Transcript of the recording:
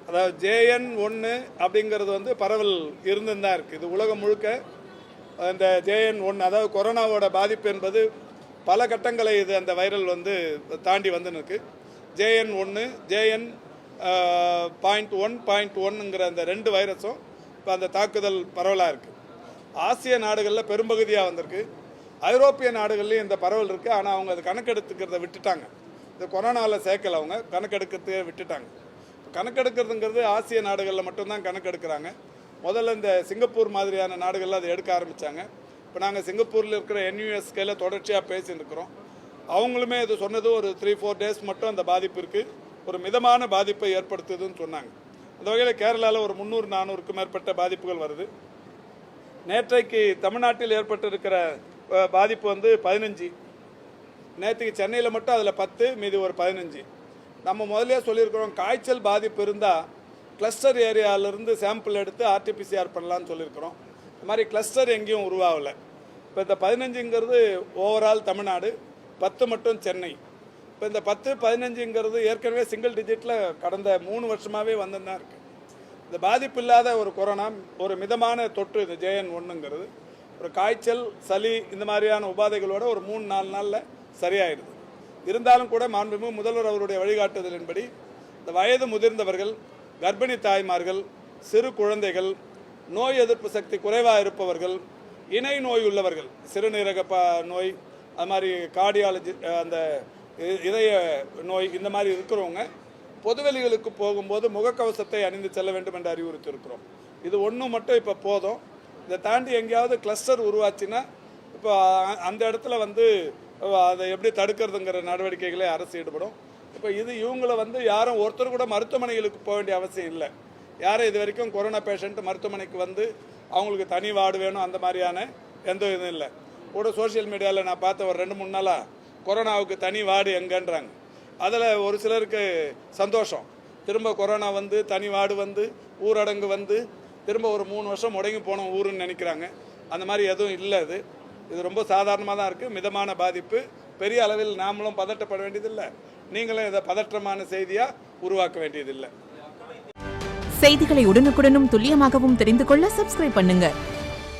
அதாவது JN1 அப்படிங்கிறது வந்து பரவல் இருந்துன்னு தான் இருக்குது. இது உலகம் முழுக்க அந்த JN1 அதாவது கொரோனாவோட பாதிப்பு என்பது பல கட்டங்களை இது அந்த வைரல் வந்து தாண்டி வந்துன்னு இருக்குது. JN1 JN.1.1ங்கிற அந்த 2 வைரஸும் இப்போ அந்த தாக்குதல் பரவலாக இருக்குது. ஆசிய நாடுகளில் பெரும்பகுதியாக வந்திருக்கு. ஐரோப்பிய நாடுகள்லையும் இந்த பரவல் இருக்குது. ஆனால் அவங்க அது கணக்கெடுத்துக்கிறத விட்டுட்டாங்க. இந்த கொரோனாவில் சேர்க்கலை, அவங்க கணக்கெடுக்கிறதே விட்டுட்டாங்க. கணக்கெடுக்கிறதுங்கிறது ஆசிய நாடுகளில் மட்டும்தான் கணக்கெடுக்கிறாங்க. முதல்ல இந்த சிங்கப்பூர் மாதிரியான நாடுகளில் அதை எடுக்க ஆரம்பித்தாங்க. இப்போ நாங்கள் சிங்கப்பூரில் இருக்கிற NUSKல தொடர்ச்சியாக பேசின்னு இருக்கிறோம். அவங்களுமே இது சொன்னது ஒரு 3-4 டேஸ் மட்டும் அந்த பாதிப்பு இருக்குது, ஒரு மிதமான பாதிப்பை ஏற்படுத்துதுன்னு சொன்னாங்க. அந்த வகையில் கேரளாவில் ஒரு 300-400க்கும் மேற்பட்ட பாதிப்புகள் வருது. நேற்றைக்கு தமிழ்நாட்டில் ஏற்பட்டிருக்கிற பாதிப்பு வந்து 15. நேற்றுக்கு சென்னையில் மட்டும் அதில் 10, மீதி ஒரு 15. நம்ம முதலே சொல்லியிருக்கிறோம், காய்ச்சல் பாதிப்பு இருந்தால் கிளஸ்டர் ஏரியாவிலேருந்து சாம்பிள் எடுத்து RT-PCR பண்ணலான்னு சொல்லியிருக்கிறோம். இந்த மாதிரி கிளஸ்டர் எங்கேயும் உருவாகலை. இப்போ இந்த 15ங்கிறது ஓவரால் தமிழ்நாடு, 10 மட்டும் சென்னை. இப்போ இந்த 10-15ங்கிறது ஏற்கனவே சிங்கிள் டிஜிட்டில் கடந்த 3 வருஷமாகவே வந்துன்னு தான் இருக்குது. இந்த பாதிப்பு இல்லாத ஒரு கொரோனா, ஒரு மிதமான தொற்று இந்த JN1ங்கிறது. ஒரு காய்ச்சல், சளி இந்த மாதிரியான உபாதைகளோட ஒரு 3-4 நாளில் சரியாயிடுது. இருந்தாலும் கூட மாண்புமிகு முதல்வர் அவருடைய வழிகாட்டுதலின்படி இந்த வயது முதிர்ந்தவர்கள், கர்ப்பிணி தாய்மார்கள், சிறு குழந்தைகள், நோய் எதிர்ப்பு சக்தி குறைவாக இருப்பவர்கள், இணை நோய் உள்ளவர்கள், சிறுநீரக நோய், அது மாதிரி கார்டியாலஜி, அந்த இதய நோய், இந்த மாதிரி இருக்கிறவங்க பொதுவெளிகளுக்கு போகும்போது முகக்கவசத்தை அணிந்து செல்ல வேண்டும் என்று அறிவுறுத்தியிருக்கிறோம். இது ஒன்று மட்டும் இப்போ போதும். இதை தாண்டி எங்கேயாவது கிளஸ்டர் உருவாச்சுன்னா இப்போ அந்த இடத்துல வந்து அதை எப்படி தடுக்கிறதுங்கிற நடவடிக்கைகளை அரசு ஈடுபடும். இப்போ இவங்களை வந்து யாரும் ஒருத்தர் கூட மருத்துவமனைகளுக்கு போக வேண்டிய அவசியம் இல்லை. யாரும் இது வரைக்கும் கொரோனா பேஷண்ட் மருத்துவமனைக்கு வந்து அவங்களுக்கு தனி வார்டு வேணும் அந்த மாதிரியான எந்த இதுவும் இல்லை. கூட சோஷியல் மீடியாவில் நான் பார்த்த ஒரு 2-3 நாளாக கொரோனாவுக்கு தனி வார்டு எங்கன்றாங்க. அதில் ஒரு சிலருக்கு சந்தோஷம், திரும்ப கொரோனா வந்து தனி வார்டு வந்து ஊரடங்கு வந்து திரும்ப ஒரு 3 வருஷம் முடங்கி போன ஊருன்னு நினைக்கிறாங்க. அந்த மாதிரி எதுவும் இல்லை. இது ரொம்ப சாதாரணமாக தான் இருக்குது, மிதமான பாதிப்பு. பெரிய அளவில் நாமளும் பதட்டப்பட வேண்டியதில்லை, நீங்களும் இதை பதற்றமான செய்தியாக உருவாக்க வேண்டியதில்லை. செய்திகளை உடனுக்குடனும் துல்லியமாகவும் தெரிந்து கொள்ள சப்ஸ்கிரைப் பண்ணுங்க.